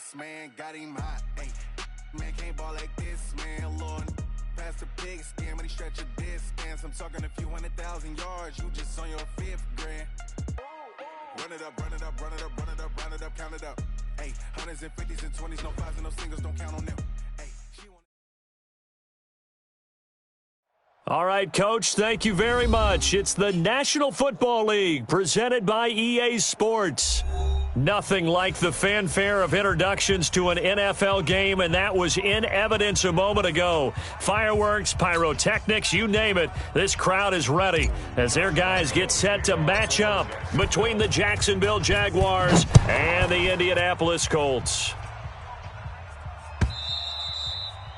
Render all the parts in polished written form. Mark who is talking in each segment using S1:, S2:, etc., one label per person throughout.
S1: this, man, got him hot. Hey, man can't ball like this, man, Lord. Pass the pig skin when he stretch a distance. I'm talking a few 100,000 yards, you just on your 5th grand. Run it up, run it up, run it up, run it up, run it up, count it up. Hey, hundreds and 50s and 20s, no 5s and no singles, don't count on them.
S2: All right, Coach, thank you very much. It's the National Football League presented by EA Sports. Nothing like the fanfare of introductions to an NFL game, and that was in evidence a moment ago. Fireworks, pyrotechnics, you name it. This crowd is ready as their guys get set to match up between the Jacksonville Jaguars and the Indianapolis Colts.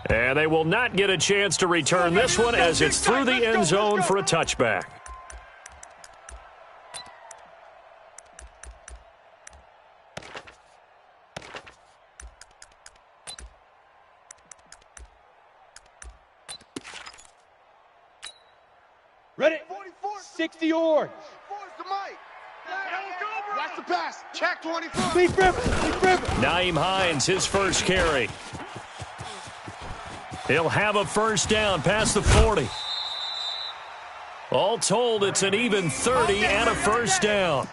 S2: And they will not get a chance to return this one as it's through the end zone for a touchback.
S3: Ready? 60 yards.
S4: Watch the pass. Check 24.
S3: Deep river.
S2: Nyheim Hines, his first carry. He'll have a first down past the 40. All told, it's an even 30 and a first down.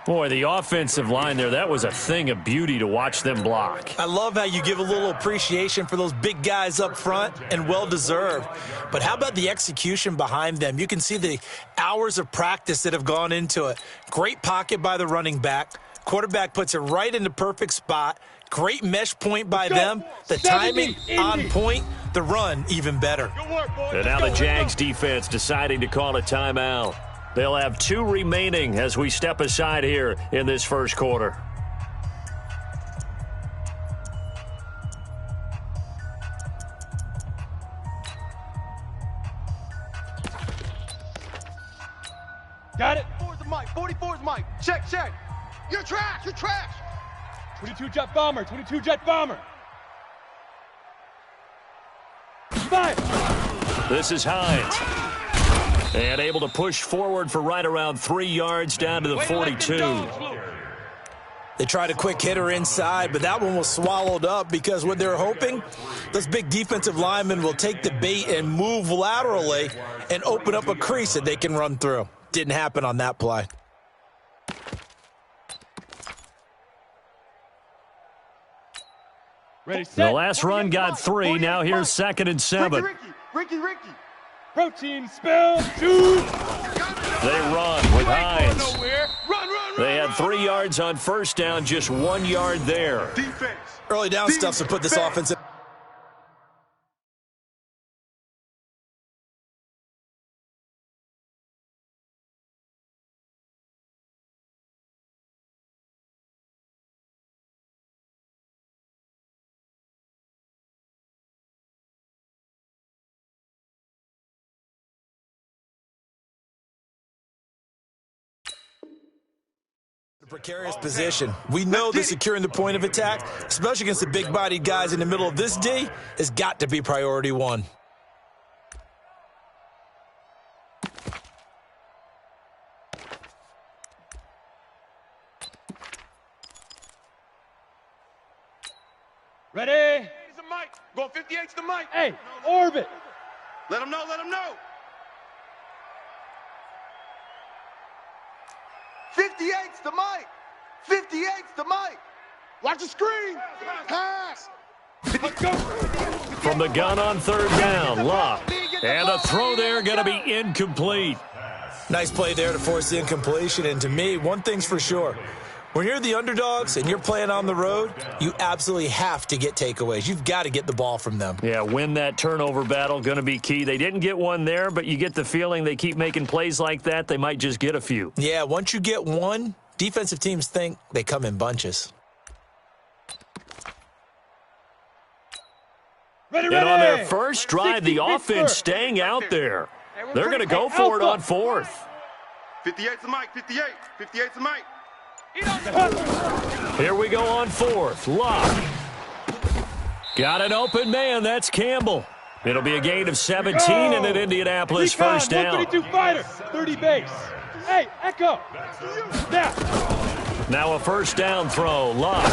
S2: Boy, the offensive line there, that was a thing of beauty to watch them block.
S5: I love how you give a little appreciation for those big guys up front, and well-deserved. But how about the execution behind them? You can see the hours of practice that have gone into it. Great pocket by the running back. Quarterback puts it right in the perfect spot. Great mesh point by them. The timing on point. The run even better.
S2: And now the Jags defense deciding to call a timeout. They'll have 2 remaining as we step aside here in this first quarter.
S3: Got it.
S4: 44's the mic. 44's mic. Check. You're trash.
S3: 22 jet bomber. 22 jet bomber. 5.
S2: This is Hines. And able to push forward for right around 3 yards down to the 42.
S5: They tried a quick hitter inside, but that one was swallowed up because what they're hoping, those big defensive linemen will take the bait and move laterally and open up a crease that they can run through. Didn't happen on that play.
S3: Ready, set.
S2: The last run got 3. Now here's 2nd and 7.
S4: Ricky.
S3: Protein spill. Shoot.
S2: They run with Hines. They had 3 yards on first down, just 1 yard there.
S4: Defense.
S5: Early down stuff to put this offense in. Precarious position. We know that securing the point of attack, especially against the big-bodied guys in the middle of this D, has got to be priority 1.
S3: Ready.
S4: He's the mic. Going 58's the mic.
S3: Hey, orbit.
S4: Let him know. 58's the mic. 58's the mic. Watch the screen. Pass.
S3: Let's go.
S2: From the gun on 3rd down, Luck. And a throw there going to be incomplete.
S5: Nice play there to force the incompletion. And to me, one thing's for sure. When you're the underdogs and you're playing on the road, you absolutely have to get takeaways. You've got to get the ball from them.
S2: Yeah, win that turnover battle, going to be key. They didn't get one there, but you get the feeling they keep making plays like that, they might just get a few.
S5: Yeah, once you get one, defensive teams think they come in bunches.
S3: Ready.
S2: And on their first drive, the offense staying out there. They're going to go for it on 4th.
S4: 58's the mic. 58's the mic.
S2: Here we go on 4th. Luck. Got an open man. That's Campbell. It'll be a gain of 17 and an Indianapolis first down.
S3: 132 fighter. 30 base. Hey, Echo.
S2: Now a first down throw. Luck.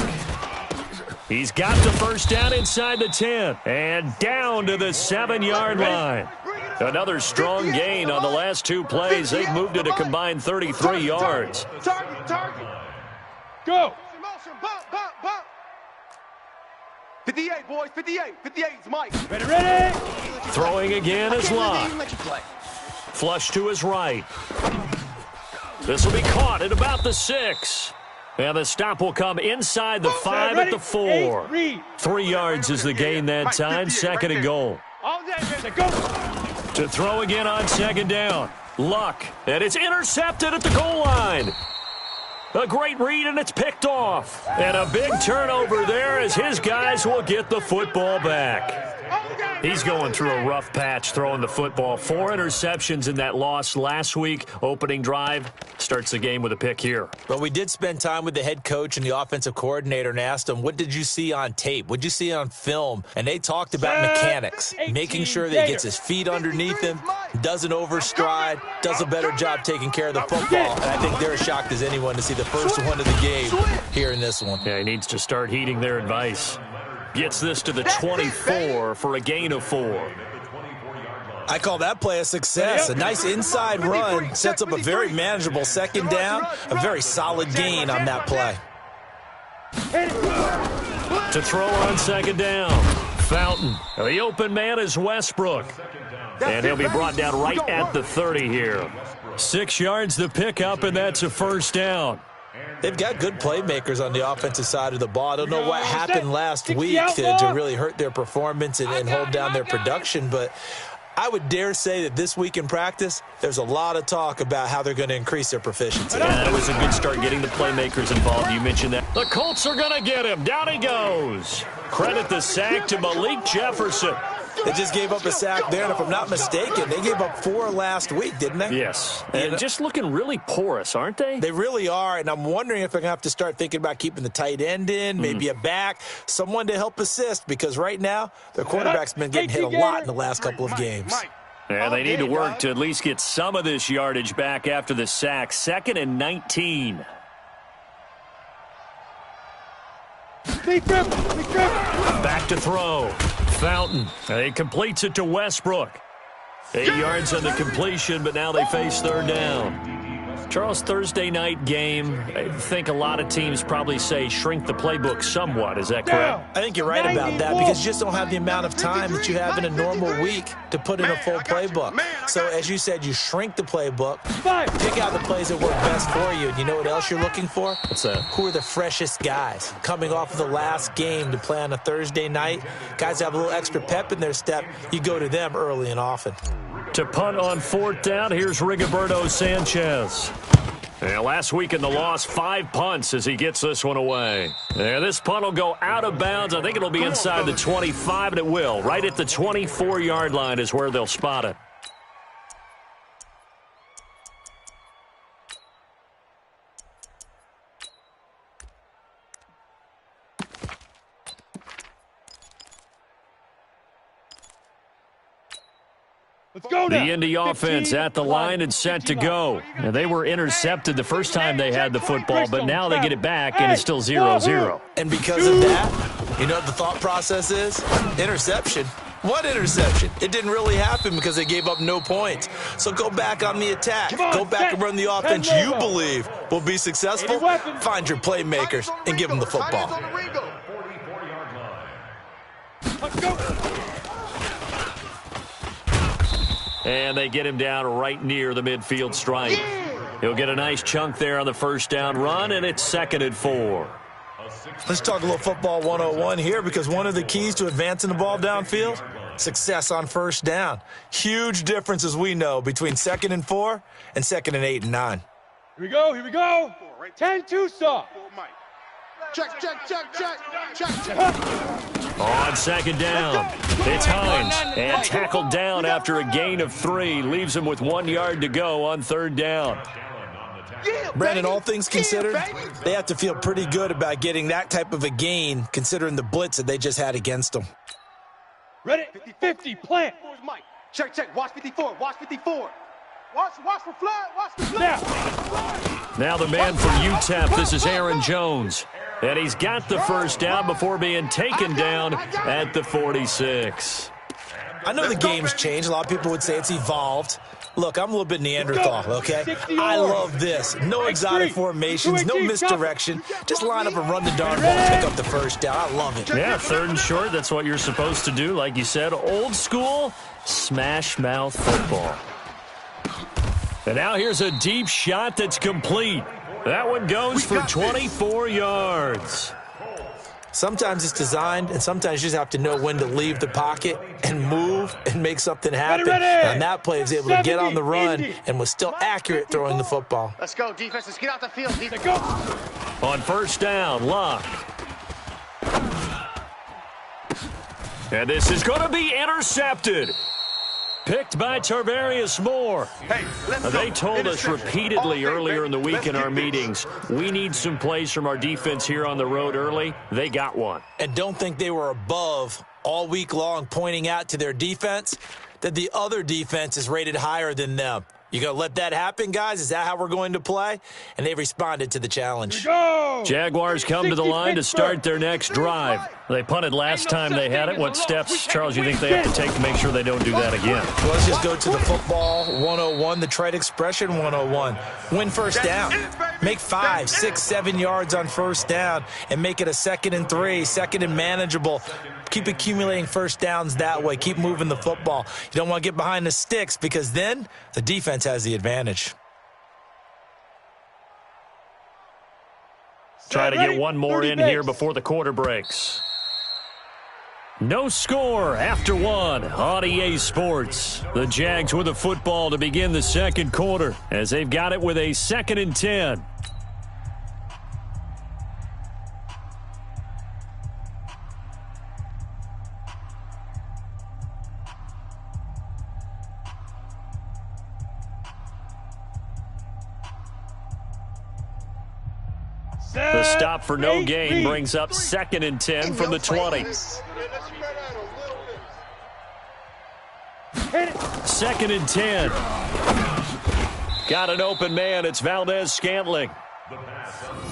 S2: He's got the first down inside the 10 and down to the 7-yard line. Another strong gain on the last 2 plays. They've moved it a combined 33 yards.
S4: Target.
S3: Go.
S4: 58, boys. 58. 58 is Mike.
S3: Ready.
S2: Throwing again is Locke. Flush to his right. This will be caught at about the 6. And the stop will come inside the 5 at the 4. 3 yards is the gain that time. 2nd and goal. To throw again on 2nd down. Luck. And it's intercepted at the goal line. A great read, and it's picked off. And a big turnover there as his guys will get the football back. He's going through a rough patch throwing the football. 4 interceptions in that loss last week. Opening drive starts the game with a pick here.
S5: But we did spend time with the head coach and the offensive coordinator and asked them, what did you see on tape? What did you see on film? And they talked about mechanics, making sure that he gets his feet underneath him, doesn't overstride, does a better job taking care of the football. And I think they're as shocked as anyone to see the first one of the game here in this one.
S2: Yeah, he needs to start heeding their advice. Gets this to the 24 for a gain of 4.
S5: I call that play a success. A nice inside run sets up a very manageable 2nd down, a very solid gain on that play.
S2: To throw on 2nd down, Fountain. The open man is Westbrook. And he'll be brought down right at the 30 here. 6 yards the pickup, and that's a 1st down.
S5: They've got good playmakers on the offensive side of the ball. I don't know what happened last week to really hurt their performance and hold down their production, but I would dare say that this week in practice, there's a lot of talk about how they're going to increase their proficiency.
S2: Yeah, that was a good start getting the playmakers involved. You mentioned that. The Colts are going to get him. Down he goes. Credit the sack to Malik Jefferson.
S5: They just gave up a sack there, and if I'm not mistaken, they gave up 4 last week, didn't they?
S2: Yes. And just looking really porous, aren't they?
S5: They really are, and I'm wondering if they're going to have to start thinking about keeping the tight end in, maybe a back, someone to help assist, because right now their quarterback's been getting hit a lot in the last couple of games.
S2: Yeah, they need to work to at least get some of this yardage back after the sack. 2nd and 19. Back to throw. Fountain. He completes it to Westbrook. 8 yards on the completion, but now they face 3rd down. Charles, Thursday night game, I think a lot of teams probably say shrink the playbook somewhat. Is that correct?
S5: I think you're right about that because you just don't have the amount of time that you have in a normal week to put in a full playbook. So, as you said, you shrink the playbook, pick out the plays that work best for you. And you know what else you're looking for?
S2: What's that?
S5: Who are the freshest guys coming off of the last game to play on a Thursday night? Guys that have a little extra pep in their step, you go to them early and often.
S2: To punt on 4th down, here's Rigoberto Sanchez. And last week in the loss, 5 punts as he gets this one away. And this punt will go out of bounds. I think it'll be inside the 25, and it will. Right at the 24-yard line is where they'll spot it. The Indy offense at the line and set to go. And they were intercepted the first time they had the football, but now they get it back, and it's still 0-0.
S5: And because of that, you know what the thought process is? Interception. What interception? It didn't really happen because they gave up no points. So go back on the attack. Go back and run the offense you believe will be successful. Find your playmakers and give them the football.
S3: Let's go.
S2: And they get him down right near the midfield stripe. He'll get a nice chunk there on the 1st down run, and it's 2nd and 4.
S5: Let's talk a little football 101 here because one of the keys to advancing the ball downfield, success on 1st down. Huge difference, as we know, between 2nd and 4 and 2nd and 8 and 9.
S3: Here we go, here we go. 10-2 stop.
S4: Check.
S2: On 2nd down, it's Hines, and tackled down after a gain of 3. Leaves him with 1 yard to go on 3rd down.
S5: Brandon, all things considered, they have to feel pretty good about getting that type of a gain considering the blitz that they just had against them.
S3: Ready? 50, plant.
S4: Check. Watch 54. Watch for flat.
S2: Now the man for UTEP, this is Aaron Jones. And he's got the first down before being taken down at the 46.
S5: I know the game's changed. A lot of people would say it's evolved. Look, I'm a little bit Neanderthal, okay? I love this. No exotic formations, no misdirection. Just line up and run the darn ball and pick up the first down. I love it.
S2: Yeah, 3rd and short. That's what you're supposed to do. Like you said, old school smash mouth football. And now here's a deep shot that's complete. That one goes for 24 yards.
S5: Sometimes it's designed, and sometimes you just have to know when to leave the pocket and move and make something happen. And that play was able to get on the run and was still accurate throwing the football.
S6: Let's go, defense. Let's get out the field.
S3: Let's go.
S2: On first down, Luck. And this is going to be intercepted. Picked by Tarvarius Moore.
S4: Hey, let's go.
S2: They told us repeatedly earlier in the week in our meetings, we need some plays from our defense here on the road early. They got one.
S5: And don't think they were above all week long pointing out to their defense that the other defense is rated higher than them. You going to let that happen, guys? Is that how we're going to play? And they responded to the challenge.
S3: Go.
S2: Jaguars come to the line to start their next drive. They punted last time they had it. What steps, Charles, you think they have to take to make sure they don't do that again?
S5: Well, let's just go to the football 101, the trade expression 101. Win first down. Make 5, 6, 7 yards on first down and make it a 2nd and 3, 2nd and manageable. Keep accumulating first downs that way. Keep moving the football. You don't want to get behind the sticks because then the defense has the advantage.
S2: Try to get one more in here before the quarter breaks. No score after one on EA Sports. The Jags with the football to begin the second quarter as they've got it with a 2nd and 10. The stop for no gain brings up 2nd and 10 from the 20. 2nd and 10. Got an open man. It's Valdez-Scantling.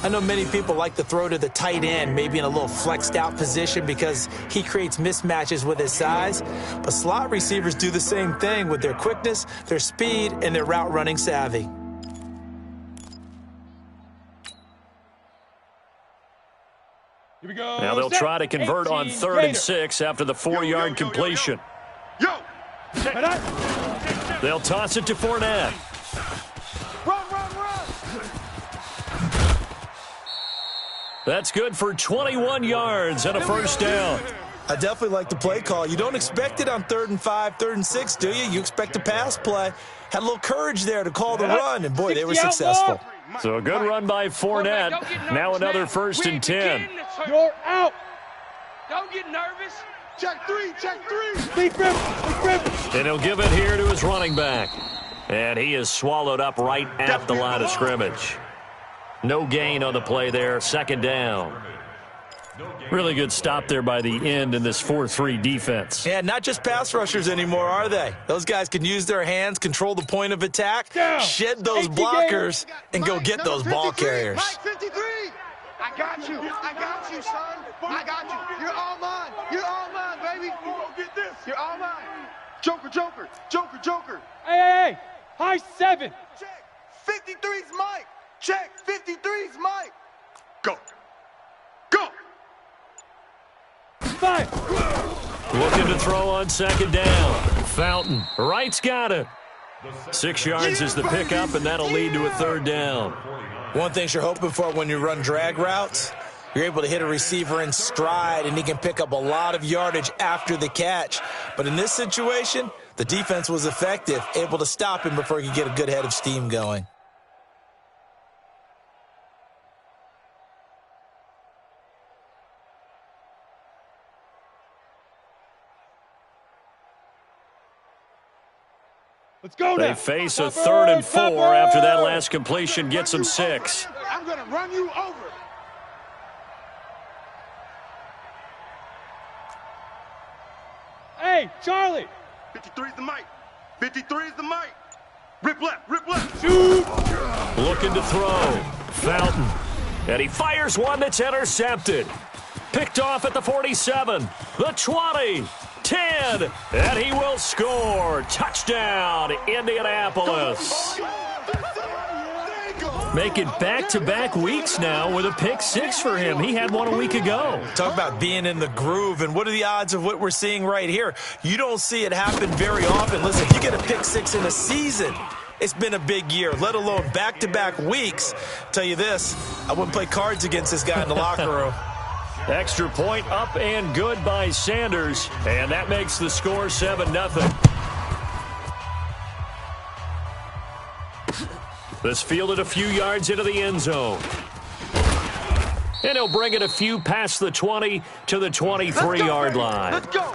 S5: I know many people like to throw to the tight end, maybe in a little flexed out position because he creates mismatches with his size. But slot receivers do the same thing with their quickness, their speed, and their route running savvy.
S3: Here we go.
S2: Now they'll try to convert on 3rd and 6 after the 4-yard completion. They'll toss it to Fournette.
S4: Run.
S2: That's good for 21 yards and a first down.
S5: I definitely like the play call. You don't expect it on 3rd and 5, 3rd and 6, do you? You expect a pass play. Had a little courage there to call the run, and boy, they were successful.
S2: So a good run by Fournette. Now another 1st and 10.
S3: You're out.
S6: Don't get nervous.
S4: Check 3.
S3: Deep rip.
S2: And he'll give it here to his running back. And he is swallowed up right at the line of scrimmage. No gain on the play there. 2nd down. Really good stop there by the end in this 4-3 defense.
S5: Yeah, not just pass rushers anymore, are they? Those guys can use their hands, control the point of attack, shed those blockers, and go get those ball carriers.
S4: Mike 53. I got you, son. I got you. You're all mine. Baby. Get this. You're all mine. Joker.
S3: Hey. High 7.
S4: Check. 53's Mike. Check. 53's Mike. Go.
S3: 5.
S2: Looking to throw on 2nd down. Fountain. Wright's got it. 6 yards is the pickup, and that'll lead to a 3rd down.
S5: One thing you're hoping for when you run drag routes, you're able to hit a receiver in stride, and he can pick up a lot of yardage after the catch. But in this situation, the defense was effective, able to stop him before he could get a good head of steam going.
S3: Let's go now.
S2: They face a 3rd and 4 after that last completion gets them 6.
S4: I'm going to run you over.
S3: Hey, Charlie.
S4: 53's the Mike. 53's the Mike. Rip left.
S3: Shoot.
S2: Looking to throw. Fountain. And he fires one that's intercepted. Picked off at the 47, the 20, 10, and he will score. Touchdown, Indianapolis. Making back-to-back weeks now with a pick six for him. He had one a week ago.
S5: Talk about being in the groove, and what are the odds of what we're seeing right here? You don't see it happen very often. Listen, you get a pick six in a season, it's been a big year, let alone back-to-back weeks. Tell you this, I wouldn't play cards against this guy in the locker room.
S2: Extra point up and good by Sanders, and that makes the score 7-0. This fielded a few yards into the end zone. And he'll bring it a few past the 20 to the 23-yard line.
S4: Let's go.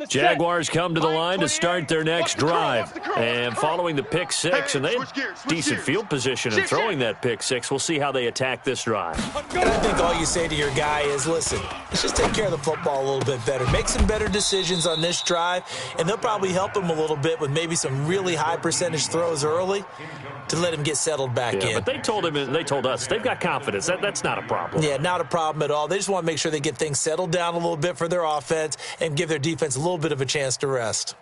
S2: Jaguars come to the line to start their next drive. And following the pick six, and they have decent field position in throwing that pick six. We'll see how they attack this drive.
S5: And I think all you say to your guy is, listen, let's just take care of the football a little bit better. Make some better decisions on this drive, and they'll probably help him a little bit with maybe some really high percentage throws early to let him get settled back in.
S2: But they told us they've got confidence. That's not a problem.
S5: Yeah, not a problem at all. They just want to make sure they get things settled down a little bit for their offense and give their defense a little bit of a chance to rest.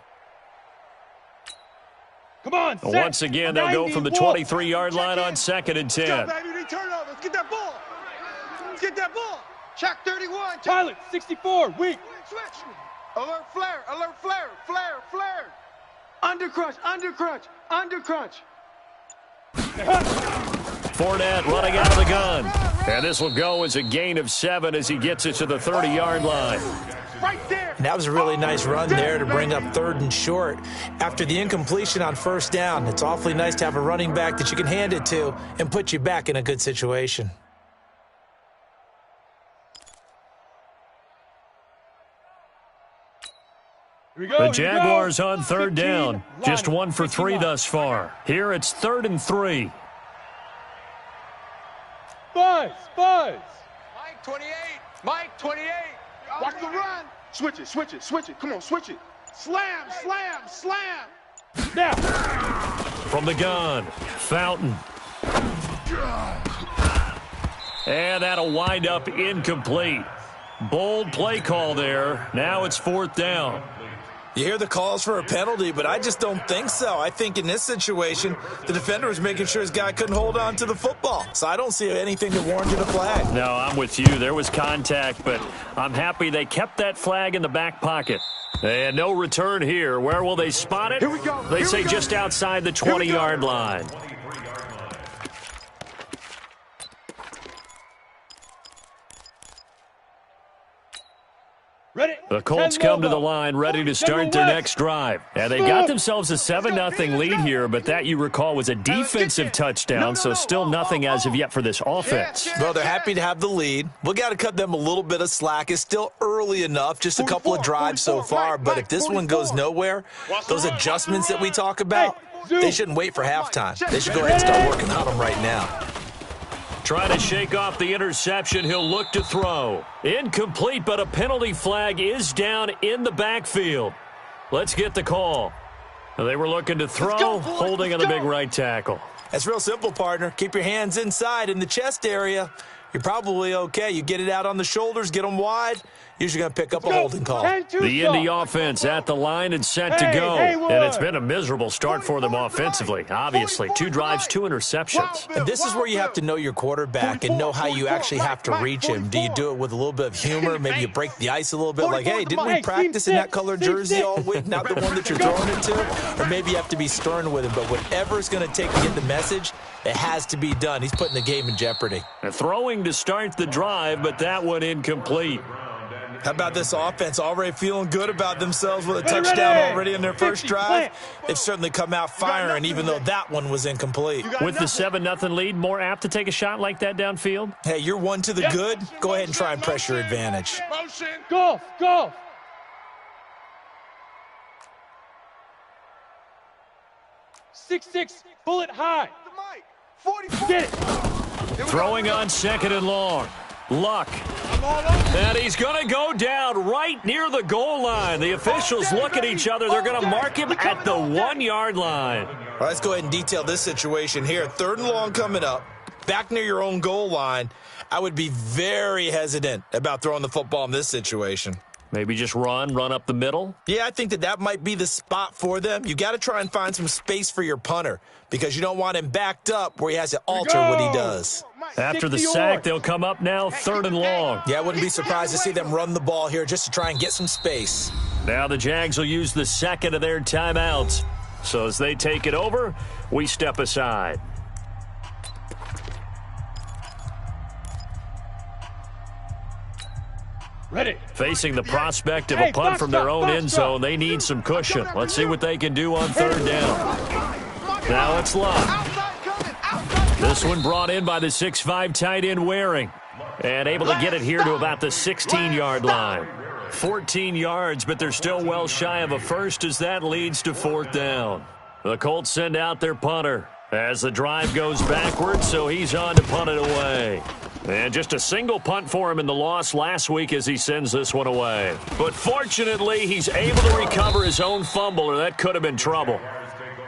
S3: Come on, set.
S2: Once again, they'll go from the 23-yard line on 2nd and 10.
S4: Let's go, baby. Turnover. Let's get that ball. Let's get that ball. Check 31.
S3: Pilot, 64, weak.
S4: Switch. Alert flare. Alert flare. Flare. Flare. Under crunch. Under crunch. Under crunch.
S2: Fournette running out of the gun. And this will go as a gain of 7 as he gets it to the 30-yard line.
S4: Right there.
S5: And that was a really nice run there to bring up 3rd and short. After the incompletion on 1st down, it's awfully nice to have a running back that you can hand it to and put you back in a good situation.
S2: The Jaguars on 3rd down. Just 1 for 3 thus far. Here it's 3rd and 3.
S3: Buzz.
S4: Mike 28. Mike 28. Watch the run. Switch it. Switch it. Switch it. Come on, switch it. Slam. Slam. Slam.
S3: Now.
S2: From the gun, Fountain. And that'll wind up incomplete. Bold play call there. Now it's 4th down.
S5: You hear the calls for a penalty, but I just don't think so. I think in this situation, the defender was making sure his guy couldn't hold on to the football. So I don't see anything that warranted a flag.
S2: No, I'm with you. There was contact, but I'm happy they kept that flag in the back pocket. And no return here. Where will they spot it?
S4: Here we go.
S2: They say just outside the 20-yard line.
S3: Ready.
S2: The Colts come to the line ready to start their next drive. And they got themselves a 7-0 lead here, but that, you recall, was a defensive touchdown, so still nothing as of yet for this offense.
S5: Well, they're happy to have the lead. We got to cut them a little bit of slack. It's still early enough, just a couple of drives so far, but if this one goes nowhere, those adjustments that we talk about, they shouldn't wait for halftime. They should go ahead and start working on them right now.
S2: Trying to shake off the interception, he'll look to throw. Incomplete, but a penalty flag is down in the backfield. Let's get the call. They were looking to throw, holding on the big right tackle.
S5: That's real simple, partner. Keep your hands inside in the chest area. You're probably okay. You get it out on the shoulders, get them wide. Usually going to pick up a holding call.
S2: The Indy offense at the line and set to go. And it's been a miserable start for them offensively. Obviously, 2 drives, 2 interceptions.
S5: And this is where you have to know your quarterback and know how you actually have to reach him. Do you do it with a little bit of humor? Maybe you break the ice a little bit like, hey, didn't we practice in that color jersey all week? Not the one that you're throwing it to? Or maybe you have to be stern with him. But whatever it's going to take to get the message, it has to be done. He's putting the game in jeopardy.
S2: And throwing to start the drive, but that one incomplete.
S5: How about this offense already feeling good about themselves with a touchdown already in their first drive? They've certainly come out firing, even though that one was incomplete.
S2: With the 7-0 lead, more apt to take a shot like that downfield?
S5: Hey, you're 1 to the good. Go ahead and try and press your advantage.
S3: Golf. 6'6", bullet high.
S4: The mic. 44.
S3: Get it.
S2: Throwing on 2nd and long. Luck. And he's going to go down right near the goal line. The officials look at each other. They're going to mark him at the 1-yard line.
S5: All right, let's go ahead and detail this situation here. 3rd and long coming up. Back near your own goal line. I would be very hesitant about throwing the football in this situation.
S2: Maybe just run up the middle?
S5: Yeah, I think that might be the spot for them. You got to try and find some space for your punter because you don't want him backed up where he has to alter what he does.
S2: After the sack, they'll come up now 3rd and long.
S5: Yeah, I wouldn't be surprised to see them run the ball here just to try and get some space.
S2: Now the Jags will use the 2nd of their timeouts. So as they take it over, we step aside.
S3: Ready.
S2: Facing the prospect of a punt from their own end zone, they need some cushion. Let's see what they can do on 3rd down. Now it's Luck. This one brought in by the 6'5" tight end Waring. And able to get it here to about the 16-yard line. 14 yards, but they're still well shy of a first as that leads to 4th down. The Colts send out their punter as the drive goes backwards, so he's on to punt it away. And just a single punt for him in the loss last week as he sends this one away. But fortunately, he's able to recover his own fumble, or that could have been trouble.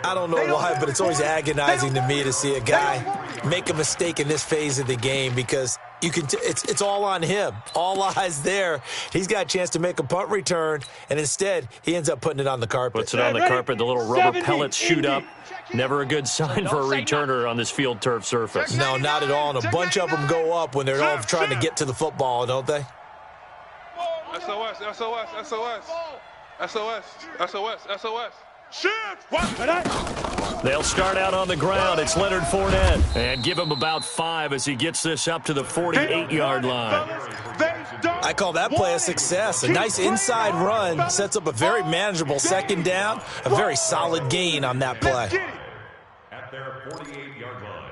S5: I don't know why, but it's always agonizing to me to see a guy make a mistake in this phase of the game because it's all on him. All eyes there. He's got a chance to make a punt return, and instead he ends up putting it on the carpet.
S2: Puts it on the carpet. The little rubber pellets shoot up. Never a good sign for a returner on this field turf surface.
S5: No, not at all. And a bunch of them go up when they're all trying to get to the football, don't they?
S7: SOS, SOS, SOS. SOS, SOS, SOS.
S2: They'll start out on the ground. It's Leonard Fournette. And give him about 5 as he gets this up to the 48-yard line.
S5: I call that play a success. A nice inside run sets up a very manageable 2nd down. A very solid gain on that play.
S8: At their 48-yard line.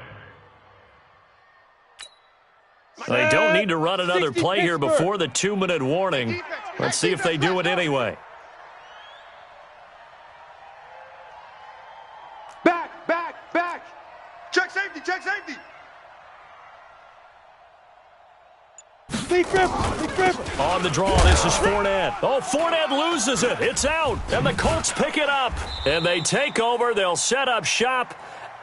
S2: They don't need to run another play here before the 2-minute warning. Let's see if they do it anyway.
S4: Back. Check safety.
S3: Big Ripper.
S2: On the draw, this is Fournette. Oh, Fournette loses it. It's out. And the Colts pick it up. And they take over. They'll set up shop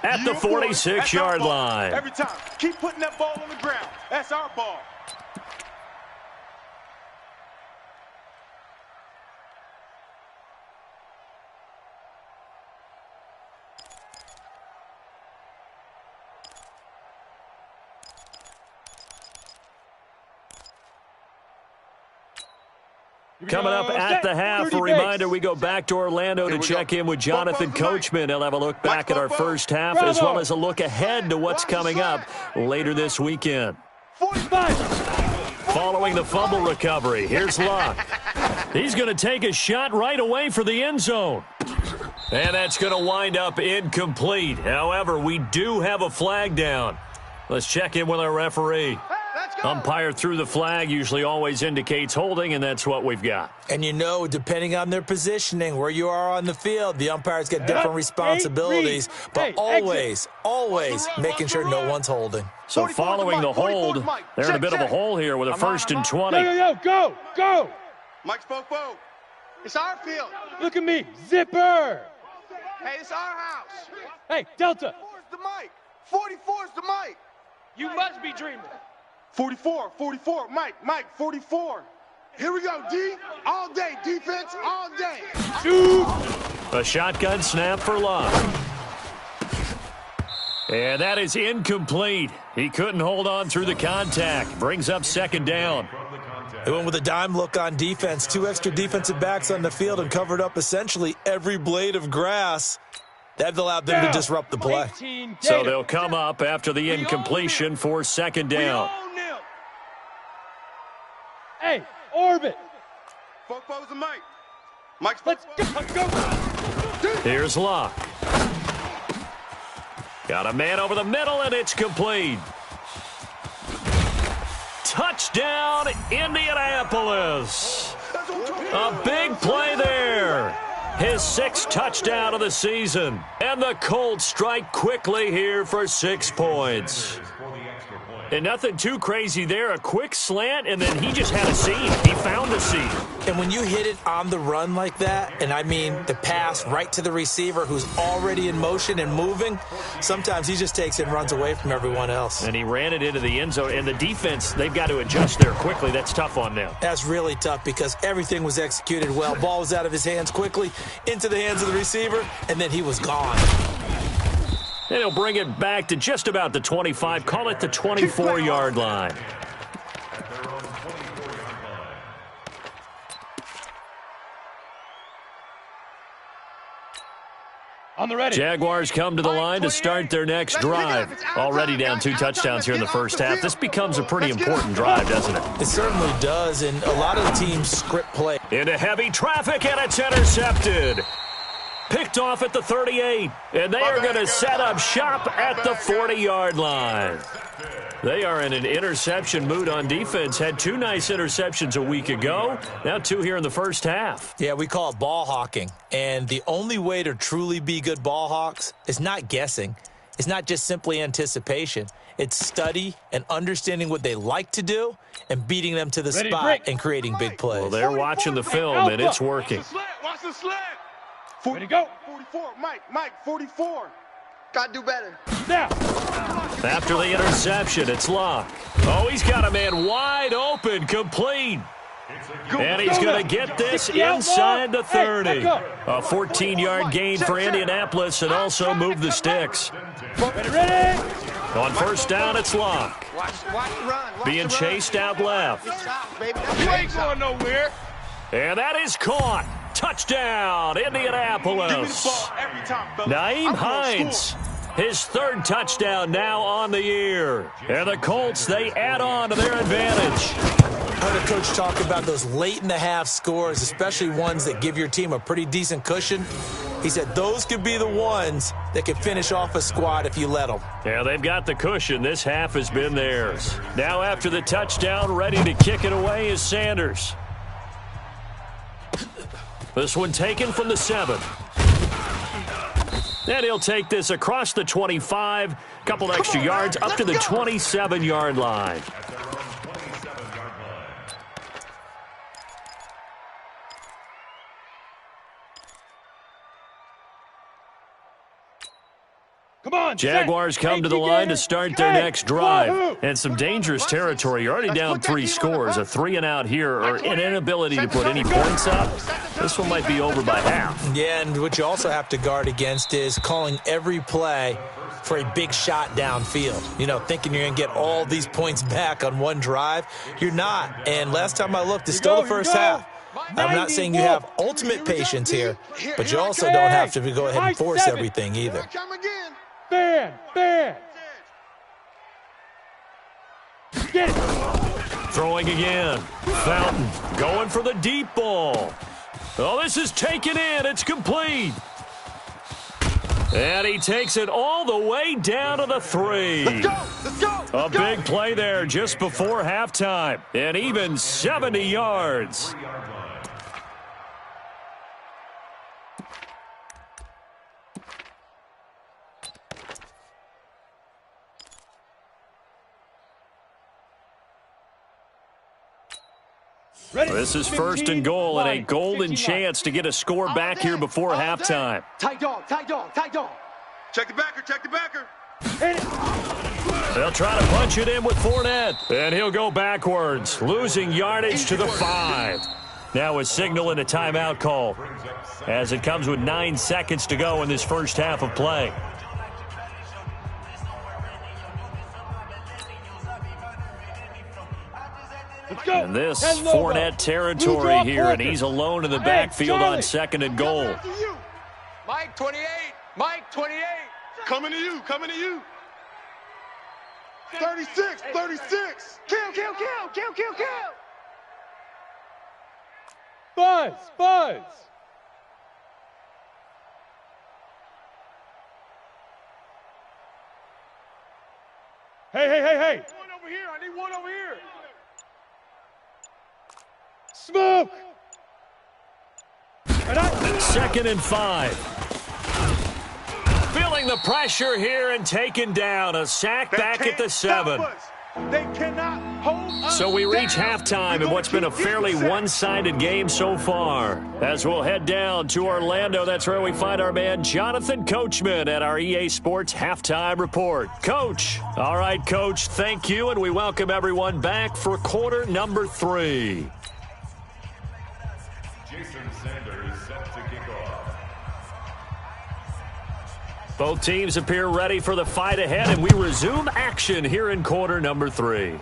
S2: at the 46-yard line.
S4: Every time. Keep putting that ball on the ground. That's our ball.
S2: Coming up at the half, a reminder, we go back to Orlando to check in with Jonathan Coachman. He'll have a look back at our first half as well as a look ahead to what's coming up later this weekend.
S3: 45.
S2: Following the fumble recovery, here's Luck. He's going to take a shot right away for the end zone. And that's going to wind up incomplete. However, we do have a flag down. Let's check in with our referee. Umpire threw the flag, usually always indicates holding, and that's what we've got.
S5: And you know, depending on their positioning, where you are on the field, the umpire's got different responsibilities, but always making sure no one's holding.
S2: So following the hold, they're in a bit of a hole here with a 1st and 20.
S3: Go.
S4: Mike's Popo. It's our field.
S3: Look at me. Zipper.
S4: Hey, it's our house.
S3: Hey, Delta.
S4: 44's the mic. 44's the mic.
S6: You must be dreaming.
S4: 44, Mike, 44. Here we go, D. All day, defense, all day.
S3: Shoot.
S2: A shotgun snap for Luck. And that is incomplete. He couldn't hold on through the contact. Brings up 2nd down.
S5: They went with a dime look on defense. 2 extra defensive backs on the field and covered up essentially every blade of grass. That allowed them to disrupt the play.
S2: So they'll come up after the incompletion for 2nd down.
S3: Hey, orbit.
S4: Popo's the mic. Mike's
S3: Let's go.
S2: Here's Luck. Got a man over the middle, and it's complete. Touchdown, Indianapolis. A big play there. his 6th touchdown of the season. And the Colts strike quickly here for 6 points. And nothing too crazy there. A quick slant, and then he just had a seam. He found a seam.
S5: And when you hit it on the run like that, and I mean the pass right to the receiver who's already in motion and moving, sometimes he just takes it and runs away from everyone else.
S2: And he ran it into the end zone. And the defense, they've got to adjust there quickly. That's tough on them.
S5: That's really tough because everything was executed well. Ball was out of his hands quickly, into the hands of the receiver, and then he was gone.
S2: And he'll bring it back to just about the 25. Call it the 24-yard line.
S3: On the ready.
S2: Jaguars come to the line to start their next drive. Already down 2 touchdowns here in the first half. This becomes a pretty important drive, doesn't it?
S5: It certainly does, and a lot of the teams script play.
S2: Into heavy traffic, and it's intercepted. Picked off at the 38, and they are going to set up shop at the 40-yard line. They are in an interception mood on defense. Had 2 nice interceptions a week ago. Now 2 here in the first half.
S5: Yeah, we call it ball hawking. And the only way to truly be good ball hawks is not guessing. It's not just simply anticipation. It's study and understanding what they like to do and beating them to the spot and creating big plays.
S2: Well, they're watching the film, and it's working.
S4: Watch the slant.
S3: Ready, go.
S4: 44, Mike, 44. Got to do better.
S3: Now.
S2: After the interception, it's Luck. Oh, he's got a man wide open, complete. And he's going to get this inside the 30. A 14-yard gain for Indianapolis and also move the sticks.
S3: Ready.
S2: On first down, it's Luck.
S4: Watch the run.
S2: Being chased out left.
S4: You ain't going nowhere.
S2: And that is caught. Touchdown, Indianapolis. Nyheim Hines, his 3rd touchdown now on the year. And the Colts, they add on to their advantage.
S5: I heard a coach talk about those late-in-the-half scores, especially ones that give your team a pretty decent cushion. He said those could be the ones that could finish off a squad if you let them.
S2: Yeah, they've got the cushion. This half has been theirs. Now after the touchdown, ready to kick it away is Sanders. This one taken from the 7. And he'll take this across the 25, couple extra yards up to the 27-yard line. Jaguars come to the line to start their next drive. And some dangerous territory. You're already down 3 scores. A 3-and-out here, or an inability to put any points up. This one might be over by half.
S5: Yeah, and what you also have to guard against is calling every play for a big shot downfield. You know, thinking you're going to get all these points back on one drive. You're not. And last time I looked, it's still the first half. I'm not saying you have ultimate patience here, but you also don't have to go ahead and force everything either.
S3: Fan. Get it.
S2: Throwing again. Fountain going for the deep ball. Oh, this is taken in. It's complete. And he takes it all the way down to the 3.
S4: Let's go.
S2: A big play there just before halftime. And even 70 yards. This is 1st and goal and a golden chance to get a score back here before halftime.
S6: Tight dog.
S4: Check the backer.
S2: They'll try to punch it in with Fournette. And he'll go backwards, losing yardage to the 5. Now a signal and a timeout call as it comes with 9 seconds to go in this first half of play. And this Fournette territory here, and he's alone in the backfield on 2nd and goal.
S6: Mike 28.
S4: Coming to you. 36. Kill.
S3: Buzz. Hey.
S4: I need one over here.
S3: Smoke.
S2: 2nd and 5. Feeling the pressure here and taken down. A sack back at the 7.
S4: They cannot hold us
S2: So we reach
S4: down.
S2: halftime in what's been a fairly one-sided game so far. As we'll head down to Orlando, that's where we find our man Jonathan Coachman at our EA Sports Halftime Report. Coach. All right, Coach, thank you, and we welcome everyone back for quarter number 3.
S8: Jason Sanders set to kick off.
S2: Both teams appear ready for the fight ahead, and we resume action here in quarter number 3.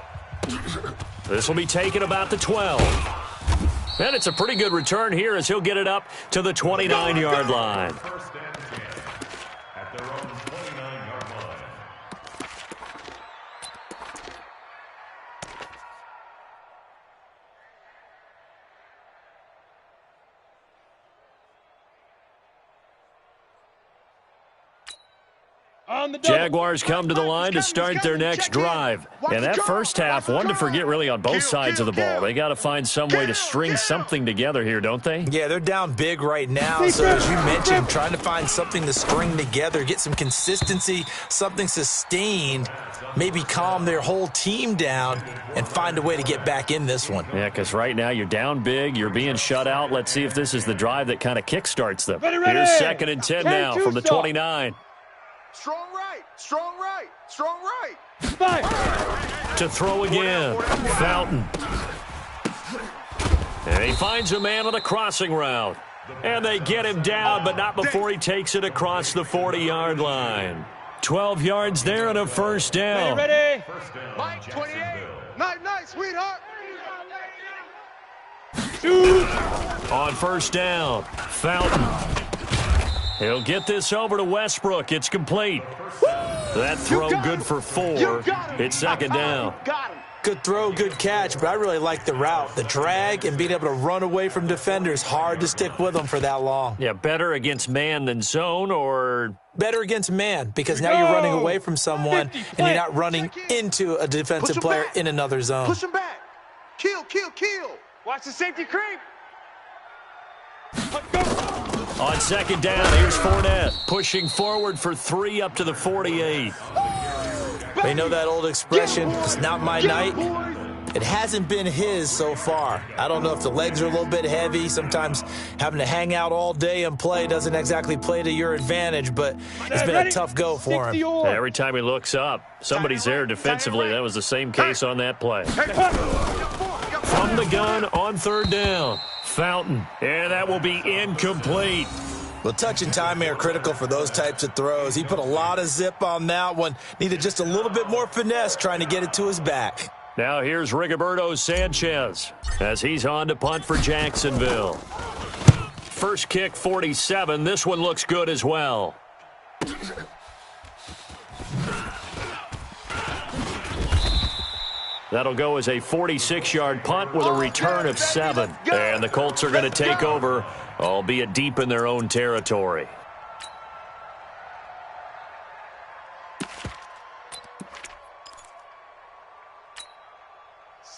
S2: This will be taken about the 12. And it's a pretty good return here as he'll get it up to the 29-yard line.
S8: First and 10 at their own 29-yard line.
S2: Jaguars come to the line to start their next drive. And that first half, one to forget really on both sides of the ball. They got to find some way to string something together here, don't they?
S5: Yeah, they're down big right now. So as you mentioned, trying to find something to string together, get some consistency, something sustained, maybe calm their whole team down and find a way to get back in this one.
S2: Yeah, because right now you're down big, you're being shut out. Let's see if this is the drive that kind of kickstarts them.
S3: Ready.
S2: Here's 2nd and 10 now from the 29.
S4: Strong right, strong right, strong right.
S3: Five.
S2: To throw again, Fountain. And he finds a man on the crossing route. And they get him down, but not before he takes it across the 40-yard line. 12 yards there and a first down.
S3: Ready.
S8: First down,
S4: Mike, 28.
S8: Jacksonville.
S4: Night, sweetheart.
S2: On first down, Fountain. He'll get this over to Westbrook. It's complete. That throw good for 4. It's 2nd down.
S4: Got him.
S5: Good throw, good catch, but I really like the route. The drag and being able to run away from defenders, hard to stick with them for that long.
S2: Yeah, better against man than zone, or
S5: Better against man because now you're running away from someone and you're not running into a defensive player in another zone.
S4: Push him back. Kill.
S3: Watch the safety creep.
S2: on 2nd down, here's Fournette pushing forward for 3 up to the 48.
S5: They know that old expression, it's not my night. It hasn't been his so far. I don't know if the legs are a little bit heavy. Sometimes having to hang out all day and play doesn't exactly play to your advantage, but it's been a tough go for him.
S2: Every time he looks up, somebody's there defensively. That was the same case on that play. From the gun on 3rd down, Fountain. And that will be incomplete.
S5: Well, touch and time are critical for those types of throws. He put a lot of zip on that one. Needed just a little bit more finesse trying to get it to his back.
S2: Now here's Rigoberto Sanchez as he's on to punt for Jacksonville. First kick, 47. This one looks good as well. That'll go as a 46-yard punt with a return of 7. And the Colts are going to take over, albeit deep in their own territory.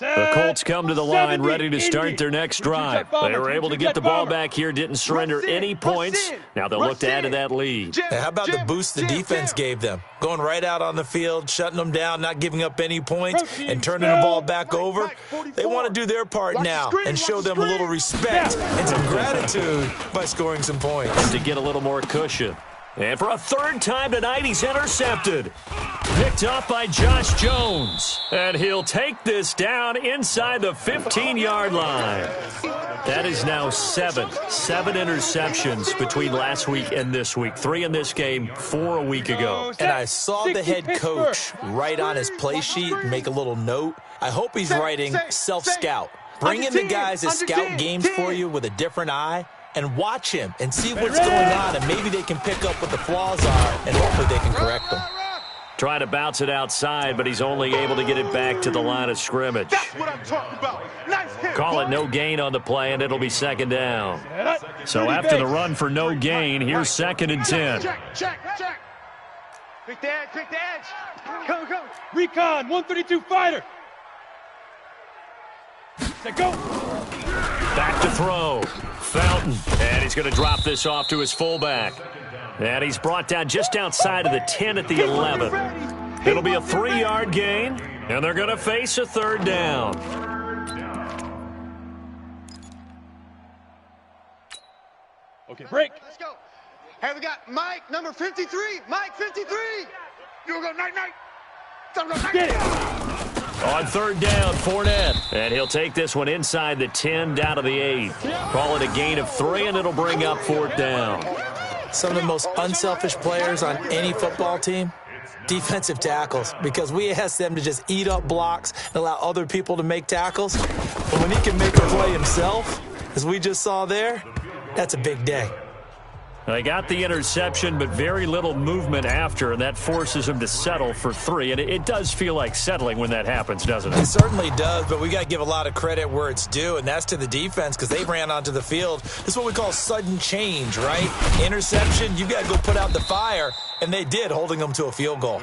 S2: The Colts come to the line ready to start their next drive. They were able to get the ball back here, didn't surrender any points. Now they'll look to add to that lead.
S5: Hey, how about the boost the defense gave them? Going right out on the field, shutting them down, not giving up any points, and turning the ball back over. They want to do their part now and show them a little respect and some gratitude by scoring some points.
S2: To get a little more cushion. And for a 3rd time tonight, he's intercepted. Picked up by Josh Jones. And he'll take this down inside the 15-yard line. That is now 7 interceptions between last week and this week. 3 in this game, 4 a week ago.
S5: And I saw the head coach write on his play sheet and make a little note. I hope he's writing self-scout. Bring in the guys that scout games for you with a different eye and watch him and see what's going on, and maybe they can pick up what the flaws are, and hopefully they can correct them.
S2: Trying to bounce it outside, but he's only able to get it back to the line of scrimmage.
S4: That's what I'm talking about. Nice hit.
S2: Call it no gain on the play, and it'll be 2nd down. So after the run for no gain, here's 2nd and 10.
S4: Check. Pick the edge.
S3: Go. Recon, 132 fighter. Set, go.
S2: Back to throw. Fountain. And he's going to drop this off to his fullback. And he's brought down just outside of the 10 at the 11. It'll be a 3-yard gain, and they're going to face a third down.
S3: Okay, break.
S4: Let's go. Hey, we got Mike, number 53. Mike, 53. You go night-night.
S3: Get it.
S2: On third down, Fournette. And he'll take this one inside the 10 down to the 8. Call it a gain of 3, and it'll bring up fourth down.
S5: Some of the most unselfish players on any football team, defensive tackles, because we ask them to just eat up blocks and allow other people to make tackles. But when he can make a play himself, as we just saw there, that's a big day.
S2: They got the interception, but very little movement after, and that forces him to settle for 3. And it does feel like settling when that happens, doesn't it?
S5: It certainly does, but we got to give a lot of credit where it's due, and that's to the defense because they ran onto the field. This is what we call sudden change, right? Interception, you got to go put out the fire, and they did, holding them to a field goal.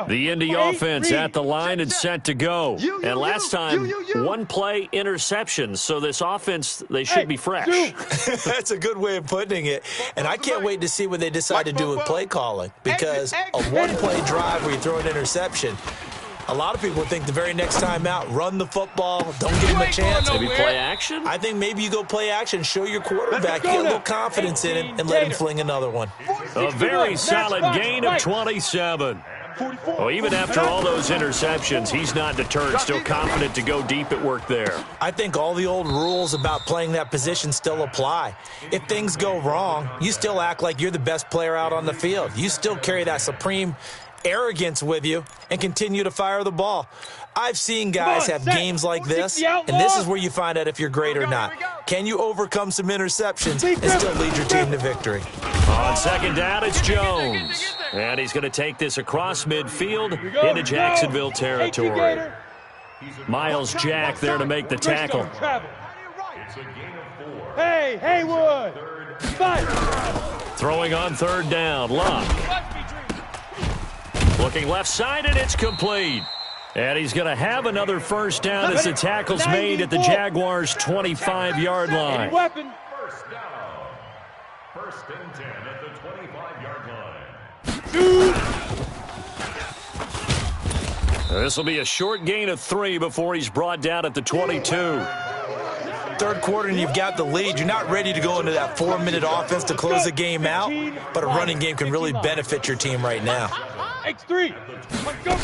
S2: The Indy offense at the line and set to go. And last time, one play interception. So this offense, they should be fresh.
S5: That's a good way of putting it. And I can't wait to see what they decide to do with play calling. Because a one-play drive where you throw an interception, a lot of people think the very next time out, run the football, don't give him a chance.
S2: Maybe play action?
S5: I think maybe you go play action, show your quarterback, get a little confidence in him, and let him fling another one.
S2: A very solid gain of 27. Well, even after all those interceptions, he's not deterred, still confident to go deep at work there.
S5: I think all the old rules about playing that position still apply. If things go wrong, you still act like you're the best player out on the field. You still carry that supreme arrogance with you and continue to fire the ball. I've seen guys have games like this, and this is where you find out if you're great or not. Can you overcome some interceptions and still lead your team to victory?
S2: On second down, it's Jones. And he's going to take this across midfield into Jacksonville territory. Miles Jack there to make the tackle.
S3: Hey, Haywood.
S2: Throwing on third down, Luck. Looking left side, and it's complete. And he's going to have another first down as the tackle's made at the Jaguars' 25-yard line.
S8: First down. First and 10 at the 25-yard line.
S2: This will be a short gain of 3 before he's brought down at the 22.
S5: Third quarter and you've got the lead. You're not ready to go into that 4-minute offense to close the game out, but a running game can really benefit your team right now.
S3: X3. Go.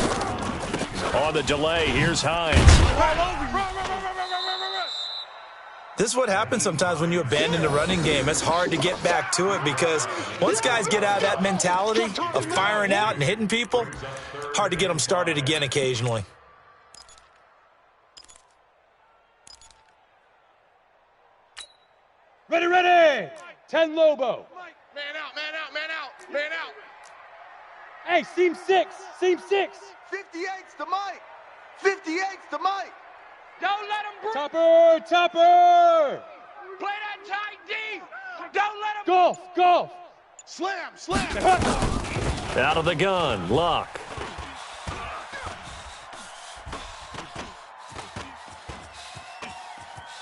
S2: On the delay, here's Hines.
S5: This is what happens sometimes when you abandon the running game. It's hard to get back to it because once guys get out of that mentality of firing out and hitting people, hard to get them started again occasionally.
S3: Ready. 10 Lobo.
S4: Man out, man out, man out, man out.
S3: Hey, seam 6.
S4: 58's the Mike. 58's the Mike.
S6: Don't let him breathe.
S3: Topper.
S6: Play that tight D. Don't let him.
S3: Golf.
S4: Slam.
S2: Out of the gun, Luck.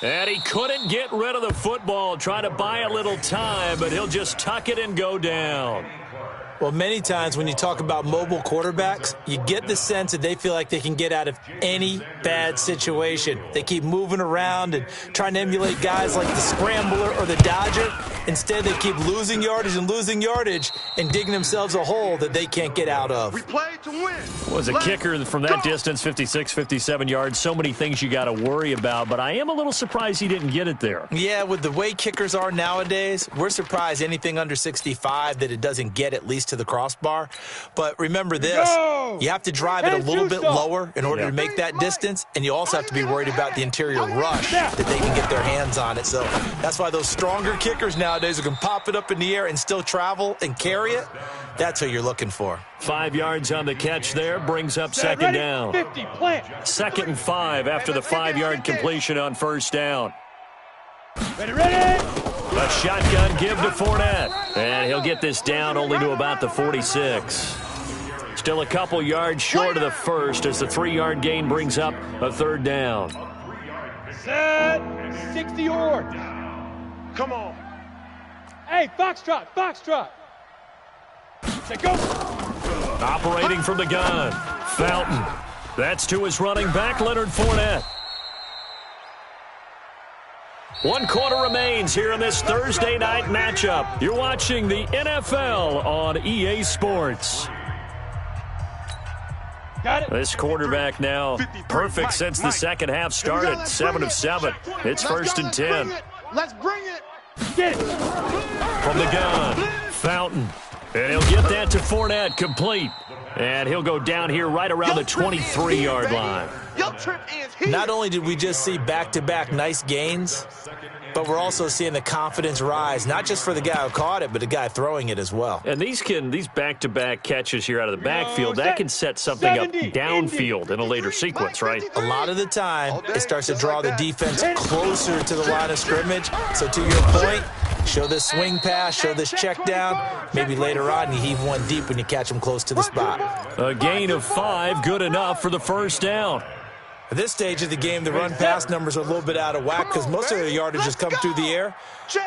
S2: And he couldn't get rid of the football, trying to buy a little time, but he'll just tuck it and go down.
S5: Well, many times when you talk about mobile quarterbacks, you get the sense that they feel like they can get out of any bad situation. They keep moving around and trying to emulate guys like the Scrambler or the Dodger. Instead, they keep losing yardage and digging themselves a hole that they can't get out of.
S4: We play to win.
S2: Was a kicker from that distance, 56, 57 yards. So many things you got to worry about, but I am a little surprised he didn't get it there.
S5: Yeah, with the way kickers are nowadays, we're surprised anything under 65 that it doesn't get at least to the crossbar. But remember this, you have to drive it a little bit lower in order to make that distance, and you also have to be worried about the interior rush that they can get their hands on it. So that's why those stronger kickers nowadays nowadays who can pop it up in the air and still travel and carry it. That's who you're looking for.
S2: 5 yards on the catch there, brings up second down.
S3: 50, plant.
S2: 2nd and 5 after the 5-yard completion on first down.
S3: Ready, ready.
S2: A shotgun give to Fournette. And he'll get this down only to about the 46. Still a couple yards short of the first as the 3-yard gain brings up a 3rd down.
S3: Set. 60 yards.
S4: Come on.
S3: Hey, Foxtrot, Foxtrot. Say go.
S2: Operating from the gun, Fountain. That's to his running back, Leonard Fournette. 1 quarter remains here in this Thursday night matchup. You're watching the NFL on EA Sports.
S3: Got it.
S2: This quarterback now perfect since the second half started. 7 of 7. It's 1st and 10.
S4: Let's bring it.
S3: Get it.
S2: From the gun, Fountain. And he'll get that to Fournette, complete. And he'll go down here right around the 23-yard line.
S5: Not only did we just see back-to-back nice gains, but we're also seeing the confidence rise, not just for the guy who caught it, but the guy throwing it as well.
S2: And these back-to-back catches here out of the backfield, that can set something up downfield in a later sequence, right?
S5: A lot of the time, it starts to draw the defense closer to the line of scrimmage. So to your point, show this swing pass, show this check down. Maybe later on you heave one deep when you catch them close to the spot.
S2: A gain of 5, good enough for the 1st down.
S5: At this stage of the game, the run-pass numbers are a little bit out of whack because most of the yardage has come through the air.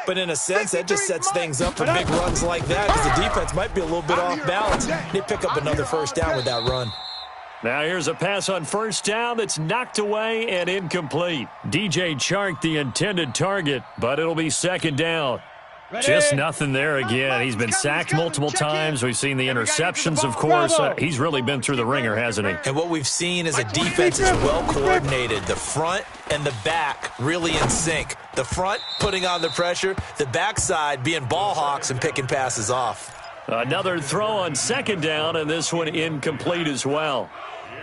S5: But in a sense, that just sets things up for big runs like that because the defense might be a little bit off balance. They pick up another 1st down with that run.
S2: Now here's a pass on 1st down that's knocked away and incomplete. DJ Chark, the intended target, but it'll be 2nd down. Just nothing there again. He's been sacked multiple times. We've seen the interceptions, of course. He's really been through the ringer, hasn't he?
S5: And what we've seen is a defense that's well coordinated. The front and the back really in sync. The front putting on the pressure, the backside being ball hawks and picking passes off.
S2: Another throw on 2nd down, and this one incomplete as well.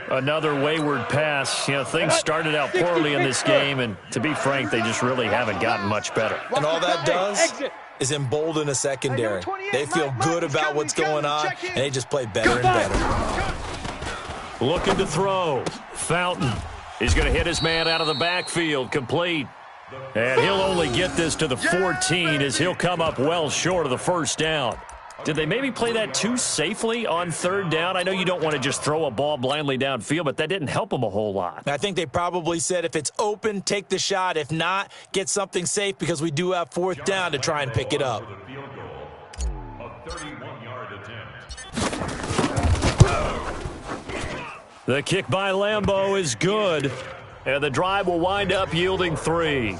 S2: Another wayward pass. You know, things started out poorly in this game, and to be frank, they just really haven't gotten much better.
S5: And all that does is embolden a secondary. They feel good about what's going on, and they just play better and better.
S2: Looking to throw. Fountain. He's going to hit his man out of the backfield. Complete. And he'll only get this to the 14 as he'll come up well short of the 1st down. Did they maybe play that too safely on 3rd down? I know you don't want to just throw a ball blindly downfield, but that didn't help them a whole lot.
S5: I think they probably said if it's open, take the shot. If not, get something safe because we do have 4th down to try and pick it up.
S2: The kick by Lambeau is good, and the drive will wind up yielding 3.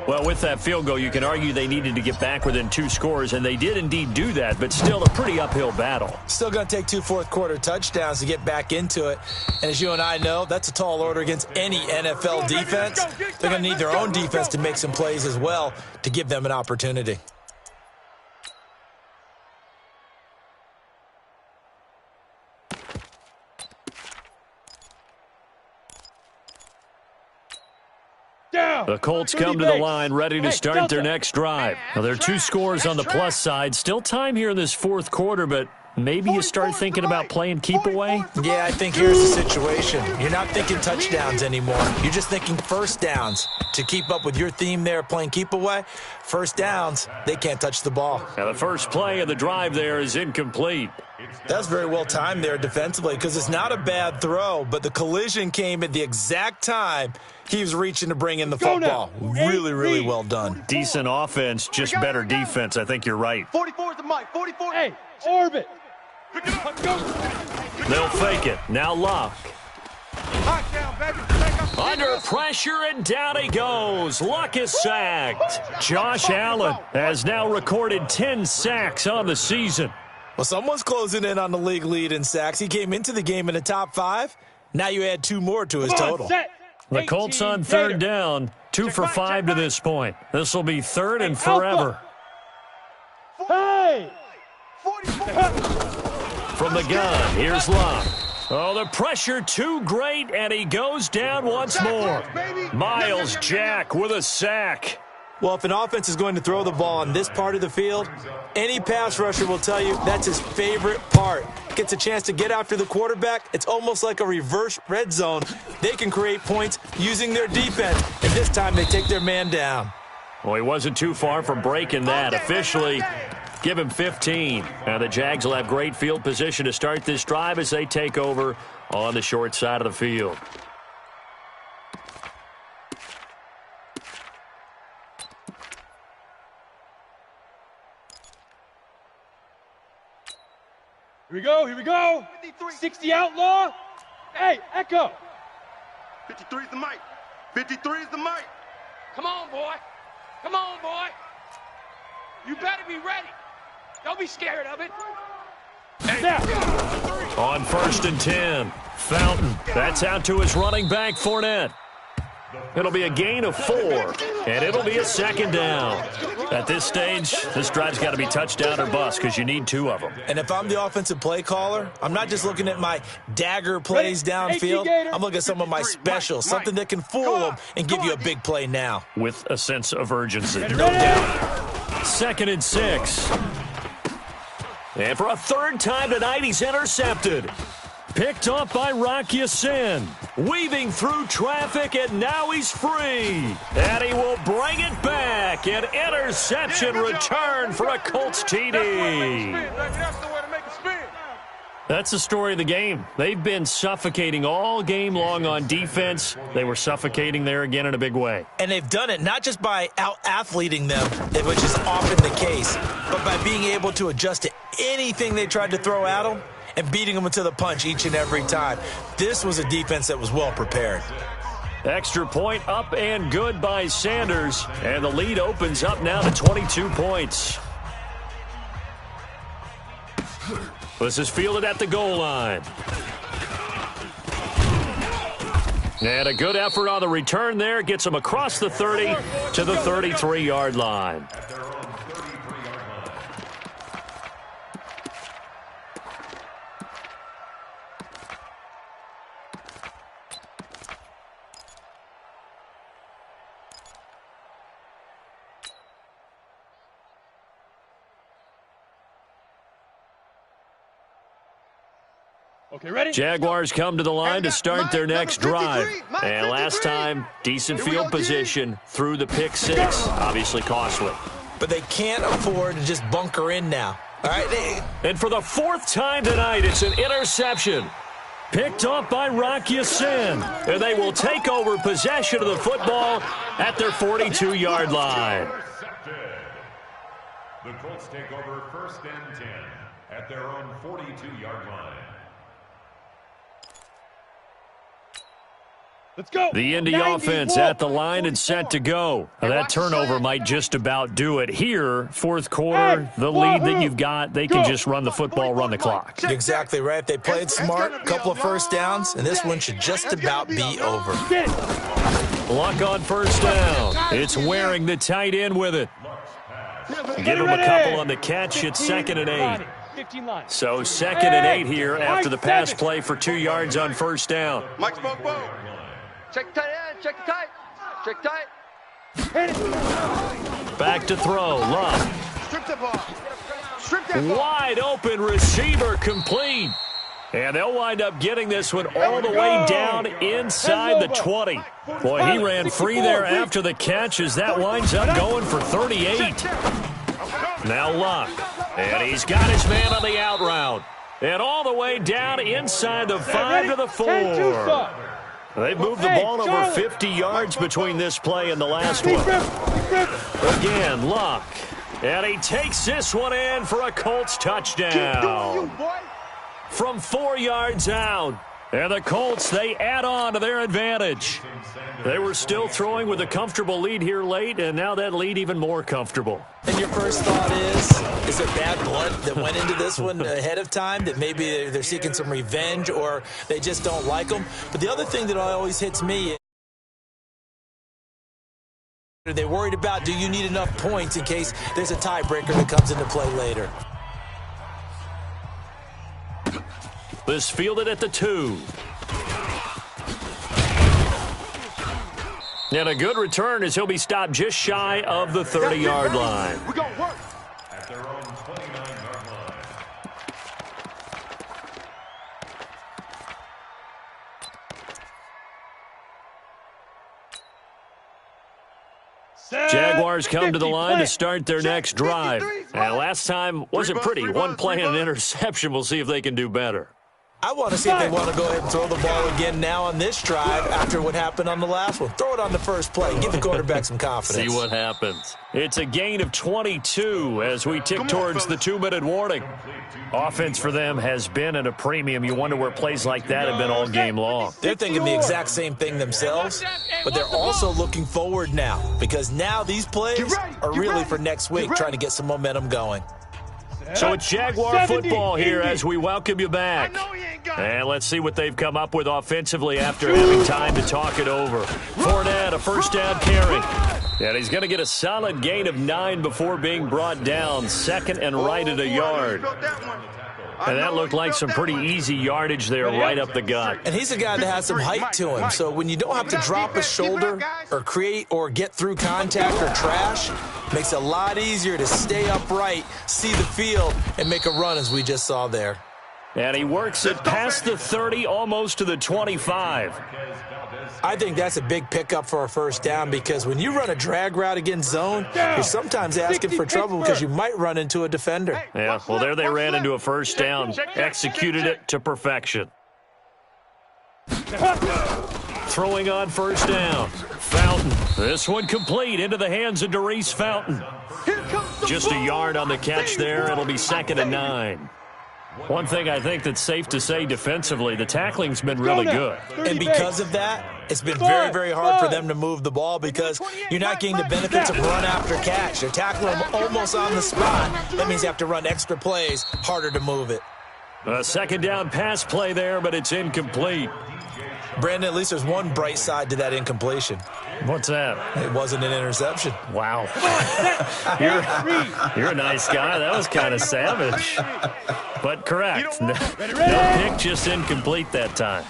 S2: Well, with that field goal, you can argue they needed to get back within 2 scores, and they did indeed do that, but still a pretty uphill battle.
S5: Still going to take 2 fourth-quarter touchdowns to get back into it. And as you and I know, that's a tall order against any NFL defense. They're going to need their own defense to make some plays as well to give them an opportunity.
S2: The Colts come to the line ready to start their next drive. Now, there are 2 scores on the plus side. Still time here in this 4th quarter, but maybe you start thinking about playing keep away?
S5: Yeah, I think here's the situation. You're not thinking touchdowns anymore. You're just thinking 1st downs. To keep up with your theme there, playing keep away, 1st downs, they can't touch the ball.
S2: Now, the first play of the drive there is incomplete.
S5: That's very well timed there defensively because it's not a bad throw, but the collision came at the exact time he was reaching to bring in the football. Really, really well done.
S2: Decent offense, just better defense. I think you're right.
S4: 44 is the mic. 44.
S3: Hey, orbit.
S2: They'll fake it. Now Luck.
S4: Down, baby.
S2: Under pressure, and down he goes. Luck is sacked. Josh Allen has now recorded 10 sacks on the season.
S5: Well, someone's closing in on the league lead in sacks. He came into the game in the top 5. Now you add 2 more to his total.
S2: The Colts on 3rd down, 2 for 5 to this point. This will be 3rd and forever.
S3: Hey!
S2: From the gun, here's Luck. Oh, the pressure too great, and he goes down once more. Miles Jack with a sack.
S5: Well, if an offense is going to throw the ball on this part of the field, any pass rusher will tell you that's his favorite part. Gets a chance to get after the quarterback. It's almost like a reverse red zone. They can create points using their defense, and this time they take their man down.
S2: Well, he wasn't too far from breaking that. Officially, give him 15. And the Jags will have great field position to start this drive as they take over on the short side of the field.
S3: Here we go, here we go. 60 outlaw. Hey, Echo.
S4: 53 is the mic. 53 is the mic.
S6: Come on, boy. Come on, boy. You better be ready. Don't be scared of it.
S2: On 1st and 10, Fountain. That's out to his running back, Fournette. It'll be a gain of 4, and it'll be a 2nd down. At this stage, this drive's got to be touchdown or bust because you need 2 of them.
S5: And if I'm the offensive play caller, I'm not just looking at my dagger plays downfield. I'm looking at some of my specials, something that can fool them and give you a big play now.
S2: With a sense of urgency. No doubt. 2nd and 6. And for a 3rd time tonight, he's intercepted. Picked up by Rock Ya-Sin. Weaving through traffic, and now he's free. And he will bring it back. An interception return for a Colts TD.
S7: That's the way to make a spin.
S2: That's the story of the game. They've been suffocating all game long on defense. They were suffocating there again in a big way.
S5: And they've done it not just by out-athleting them, which is often the case, but by being able to adjust to anything they tried to throw at them and beating them to the punch each and every time. This was a defense that was well prepared.
S2: Extra point up and good by Sanders. And the lead opens up now to 22 points. This is fielded at the goal line. And a good effort on the return there. Gets him across the 30 to the 33-yard line.
S3: Okay, ready?
S2: Jaguars come to the line to start their next drive. And last time, decent field position through the pick 6. Obviously costly.
S5: But they can't afford to just bunker in now. All right.
S2: And for the 4th time tonight, it's an interception. Picked up by Rock Ya-Sin. And they will take over possession of the football at their 42-yard line.
S8: The Colts take over 1st and 10 at their own 42-yard line.
S3: Let's go.
S2: The Indy offense at the line and set to go. Now, that turnover might just about do it. Here, 4th quarter, the lead that you've got, they can just run the football, run the clock.
S5: Exactly right. They played smart, a couple of 1st downs, and this one should just about be over.
S2: Luck on 1st down. It's Waring the tight end with it. Give him a couple on the catch. It's 2nd and 8. So 2nd and 8 here after the pass play for 2 yards on 1st down.
S4: Mike spoke both. Check the tight end. Check the tight. Check tight.
S2: Back to throw. Luck.
S4: Strip the ball. Strip that ball.
S2: Wide open receiver complete. And they'll wind up getting this one all the way down inside the 20. Boy, he ran free there after the catch as that winds up going for 38. Now Luck. And he's got his man on the out route. And all the way down inside the 5 to the 4. They've moved the ball over 50 yards between this play and the last one. Again, Luck. And he takes this one in for a Colts touchdown. From 4 yards out. And the Colts, they add on to their advantage. They were still throwing with a comfortable lead here late, and now that lead even more comfortable.
S5: And your first thought is it bad blood that went into this one ahead of time, that maybe they're seeking some revenge or they just don't like them? But the other thing that always hits me, are they worried about, do you need enough points in case there's a tiebreaker that comes into play later?
S2: This fielded at the 2. And a good return as he'll be stopped just shy of the 30-yard line.
S4: We're going to work.
S8: At their own 29-yard line.
S2: Jaguars come to the line to start their next drive. And last time wasn't pretty. One play and an interception. We'll see if they can do better.
S5: I want to see if they want to go ahead and throw the ball again now on this drive after what happened on the last one. Throw it on the first play. Give the quarterback some confidence.
S2: See what happens. It's a gain of 22 as we tick towards the 2-minute warning. Offense for them has been at a premium. You wonder where plays like that have been all game long.
S5: They're thinking the exact same thing themselves, but they're also looking forward now because now these plays are really for next week, trying to get some momentum going.
S2: So it's Jaguar football here as we welcome you back. And let's see what they've come up with offensively after having time to talk it over. Fournette, a first down carry. And he's going to get a solid gain of 9 before being brought down. Second and right at a yard. And that looked like some pretty easy yardage there right up the gut.
S5: And he's a guy that has some height to him. So when you don't have to drop a shoulder or create or get through contact or trash, makes it a lot easier to stay upright, see the field, and make a run as we just saw there.
S2: And he works it past the 30, almost to the 25.
S5: I think that's a big pickup for a first down because when you run a drag route against zone, you're sometimes asking for trouble because you might run into a defender.
S2: Yeah, well, there they ran into a first down, executed it to perfection. Throwing on first down. Fountain. This one complete into the hands of Darius Fountain. Just a yard on the catch there. It'll be 2nd and 9. One thing I think that's safe to say defensively, the tackling's been really good.
S5: And because of that, it's been very, very hard for them to move the ball because you're not getting the benefits of run after catch. They're tackling them almost on the spot. That means you have to run extra plays, harder to move it.
S2: A second down pass play there, but it's incomplete.
S5: Brandon, at least there's one bright side to that incompletion.
S2: What's that?
S5: It wasn't an interception.
S2: Wow. You're a nice guy. That was kind of savage. But correct. No pick, just incomplete that time.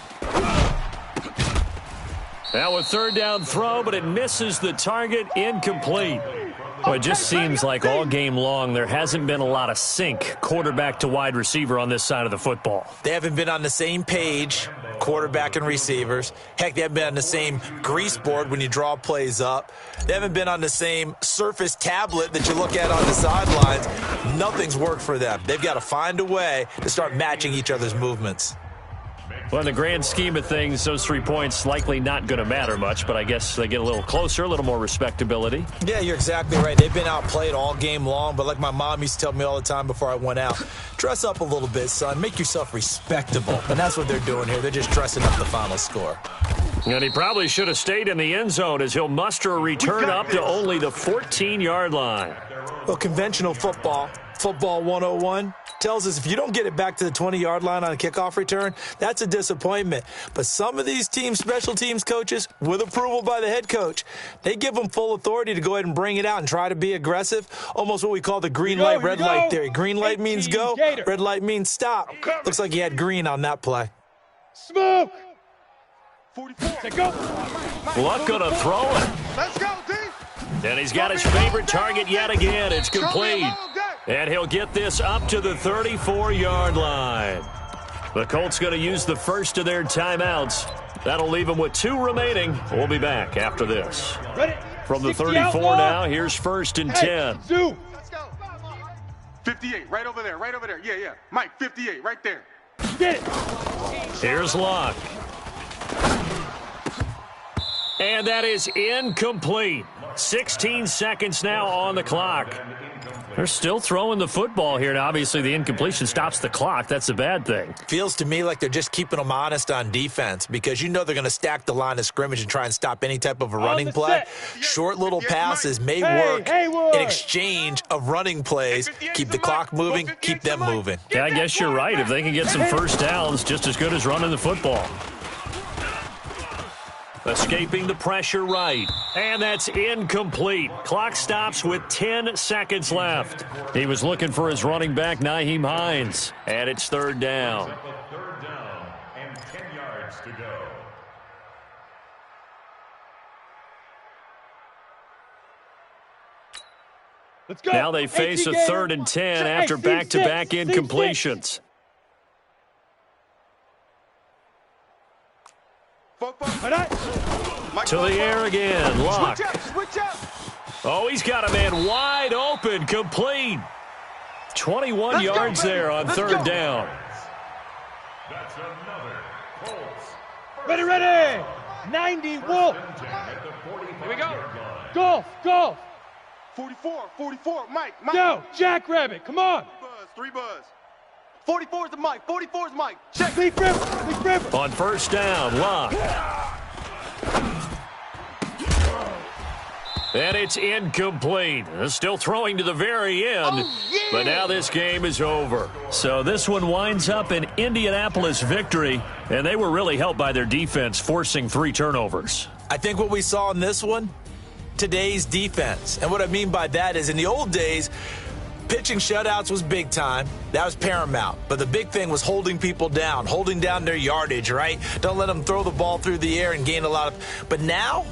S2: Now a third down throw, but it misses the target, incomplete. Well, it just seems like all game long there hasn't been a lot of sync quarterback to wide receiver on this side of the football.
S5: They haven't been on the same page, quarterback and receivers. Heck, they haven't been on the same grease board when you draw plays up. They haven't been on the same Surface tablet that you look at on the sidelines. Nothing's worked for them. They've got to find a way to start matching each other's movements.
S2: Well, in the grand scheme of things, those 3 points likely not going to matter much, but I guess they get a little closer, a little more respectability.
S5: Yeah, you're exactly right. They've been outplayed all game long, but like my mom used to tell me all the time before I went out, dress up a little bit, son. Make yourself respectable. And that's what they're doing here. They're just dressing up the final score.
S2: And he probably should have stayed in the end zone as he'll muster a return up to only the 14-yard line.
S5: Well, conventional football 101, tells us if you don't get it back to the 20-yard line on a kickoff return, that's a disappointment. But some of these teams, special teams coaches, with approval by the head coach, they give them full authority to go ahead and bring it out and try to be aggressive, almost what we call the green light, red light theory. Green light means go, red light means stop. Looks like he had green on that play.
S3: Smoke! 44. Go.
S2: Luck gonna throw it.
S4: Let's go, D.
S2: And he's got his favorite target yet again. It's complete. And he'll get this up to the 34-yard line. The Colts going to use the first of their timeouts. That'll leave them with 2 remaining. We'll be back after this. From the 34 now, here's 1st and 10.
S3: Zoo.
S7: 58, right over there, right over there. Yeah. Mike, 58, right there.
S3: Get it.
S2: Here's Luck. And that is incomplete. 16 seconds now on the clock. They're still throwing the football here. Now, obviously, the incompletion stops the clock. That's a bad thing.
S5: Feels to me like they're just keeping them honest on defense because you know they're going to stack the line of scrimmage and try and stop any type of a running play. Short little passes may work in exchange of running plays. Keep the clock moving, keep them moving.
S2: Yeah, I guess you're right. If they can get some first downs, just as good as running the football. Escaping the pressure right. And that's incomplete. Clock stops with 10 seconds left. He was looking for his running back, Nyheim Hines. And it's 3rd down.
S8: Third down and 10 yards to go.
S3: Let's go.
S2: Now they face a 3rd and 10 after back-to-back incompletions. To the air again. Luck.
S4: Switch up.
S2: Oh, he's got a man wide open, complete. 21 yards there on 3rd down.
S8: That's another Colts.
S3: Ready. 90, Wolf.
S6: Here we go.
S3: Golf.
S7: 44, Mike.
S3: Go, Jackrabbit, come on.
S7: Three buzz.
S4: 44 is the Mike. 44 is Mike. Check.
S3: Leaf River.
S2: On 1st down, Luck. And it's incomplete. Still throwing to the very end. But now this game is over. So this one winds up an Indianapolis victory. And they were really helped by their defense, forcing 3 turnovers.
S5: I think what we saw in this one, today's defense. And what I mean by that is in the old days, pitching shutouts was big time. That was paramount. But the big thing was holding people down, holding down their yardage, right? Don't let them throw the ball through the air and gain a lot of. But now